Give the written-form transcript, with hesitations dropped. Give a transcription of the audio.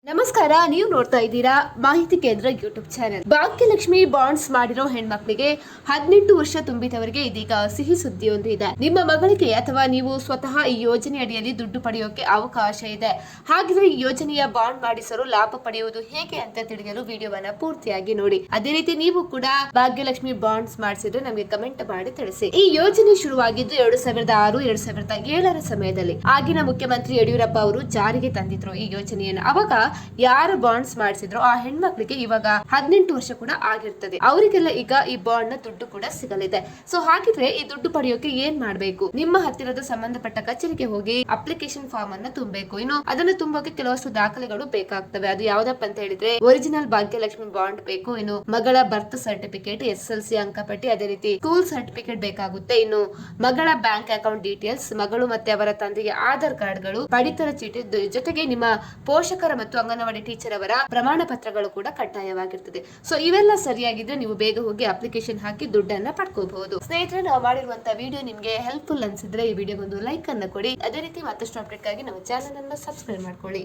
ನಮಸ್ಕಾರ, ನೀವು ನೋಡ್ತಾ ಇದ್ದೀರಾ ಮಾಹಿತಿ ಕೇಂದ್ರ ಯೂಟ್ಯೂಬ್ ಚಾನೆಲ್. ಭಾಗ್ಯಲಕ್ಷ್ಮಿ ಬಾಂಡ್ಸ್ ಮಾಡಿರೋ ಹೆಣ್ಮಕ್ಳಿಗೆ 18 ವರ್ಷ ತುಂಬಿದವರಿಗೆ ಇದೀಗ ಸಿಹಿ ಸುದ್ದಿಯೊಂದು ಇದೆ. ನಿಮ್ಮ ಮಗಳಿಗೆ ಅಥವಾ ನೀವು ಸ್ವತಃ ಈ ಯೋಜನೆ ಅಡಿಯಲ್ಲಿ ದುಡ್ಡು ಪಡೆಯೋಕೆ ಅವಕಾಶ ಇದೆ. ಹಾಗಿದ್ರೆ ಈ ಯೋಜನೆಯ ಬಾಂಡ್ ಮಾಡಿಸಲು ಲಾಭ ಪಡೆಯುವುದು ಹೇಗೆ ಅಂತ ತಿಳಿಯಲು ವಿಡಿಯೋವನ್ನ ಪೂರ್ತಿಯಾಗಿ ನೋಡಿ. ಅದೇ ರೀತಿ ನೀವು ಕೂಡ ಭಾಗ್ಯಲಕ್ಷ್ಮಿ ಬಾಂಡ್ಸ್ ಮಾಡಿಸಿದ್ರೆ ನಮಗೆ ಕಮೆಂಟ್ ಮಾಡಿ ತಿಳಿಸಿ. ಈ ಯೋಜನೆ ಶುರುವಾಗಿದ್ದು 2006-2007ರ ಸಮಯದಲ್ಲಿ ಆಗಿನ ಮುಖ್ಯಮಂತ್ರಿ ಯಡಿಯೂರಪ್ಪ ಅವರು ಜಾರಿಗೆ ತಂದಿದ್ರು ಈ ಯೋಜನೆಯನ್ನು. ಅವಾಗ ಯಾರು ಬಾಂಡ್ಸ್ ಮಾಡಿಸಿದ್ರು ಆ ಹೆಣ್ಮಕ್ಳಿಗೆ ಇವಾಗ 18 ವರ್ಷ ಕೂಡ ಆಗಿರ್ತದೆ. ಅವರಿಗೆಲ್ಲ ಈಗ ಈ ಬಾಂಡ್ ನ ದುಡ್ಡು ಕೂಡ ಸಿಗಲಿದೆ. ಸೊ ಹಾಗಿದ್ರೆ ಈ ದುಡ್ಡು ಪಡೆಯೋಕೆ ಏನ್ ಮಾಡ್ಬೇಕು? ನಿಮ್ಮ ಹತ್ತಿರದ ಸಂಬಂಧಪಟ್ಟ ಕಚೇರಿಗೆ ಹೋಗಿ ಅಪ್ಲಿಕೇಶನ್ ಫಾರ್ಮ್ ಅನ್ನ ತುಂಬಬೇಕು. ಇನ್ನು ಅದನ್ನು ತುಂಬಕ್ಕೆ ಕೆಲವಷ್ಟು ದಾಖಲೆಗಳು ಬೇಕಾಗ್ತವೆ. ಅದು ಯಾವ್ದಪ್ಪ ಅಂತ ಹೇಳಿದ್ರೆ ಒರಿಜಿನಲ್ ಭಾಗ್ಯಲಕ್ಷ್ಮಿ ಬಾಂಡ್ ಬೇಕು. ಇನ್ನು ಮಗಳ ಬರ್ತ್ ಸರ್ಟಿಫಿಕೇಟ್, SSLC ಅಂಕಪಟ್ಟಿ, ಅದೇ ರೀತಿ ಸ್ಕೂಲ್ ಸರ್ಟಿಫಿಕೇಟ್ ಬೇಕಾಗುತ್ತೆ. ಇನ್ನು ಮಗಳ ಬ್ಯಾಂಕ್ ಅಕೌಂಟ್ ಡೀಟೇಲ್ಸ್, ಮಗಳು ಮತ್ತೆ ಅವರ ತಂದೆಗೆ ಆಧಾರ್ ಕಾರ್ಡ್ಗಳು, ಪಡಿತರ ಚೀಟಿ, ಜೊತೆಗೆ ನಿಮ್ಮ ಪೋಷಕರ ಮತ್ತು ಅಂಗನವಾಡಿ ಟೀಚರ್ ಅವರ ಪ್ರಮಾಣ ಪತ್ರಗಳು ಕೂಡ ಕಡ್ಡಾಯವಾಗಿರ್ತದೆ. ಸೊ ಇವೆಲ್ಲ ಸರಿಯಾಗಿದ್ರೆ ನೀವು ಬೇಗ ಹೋಗಿ ಅಪ್ಲಿಕೇಶನ್ ಹಾಕಿ ದುಡ್ಡನ್ನ ಪಡ್ಕೋಬಹುದು. ಸ್ನೇಹಿತರೆ, ನಾವು ಮಾಡಿರುವಂತಹ ವಿಡಿಯೋ ನಿಮ್ಗೆ ಹೆಲ್ಪ್ಫುಲ್ ಅನ್ಸಿದ್ರೆ ಈ ವಿಡಿಯೋಗೊಂದು ಲೈಕ್ ಅನ್ನ ಕೊಡಿ. ಅದೇ ರೀತಿ ಮತ್ತಷ್ಟು ಅಪ್ಡೇಟ್ ಗಾಗಿ ನಮ್ಮ ಚಾನೆಲ್ ಅನ್ನು ಸಬ್ಸ್ಕ್ರೈಬ್ ಮಾಡ್ಕೊಳ್ಳಿ.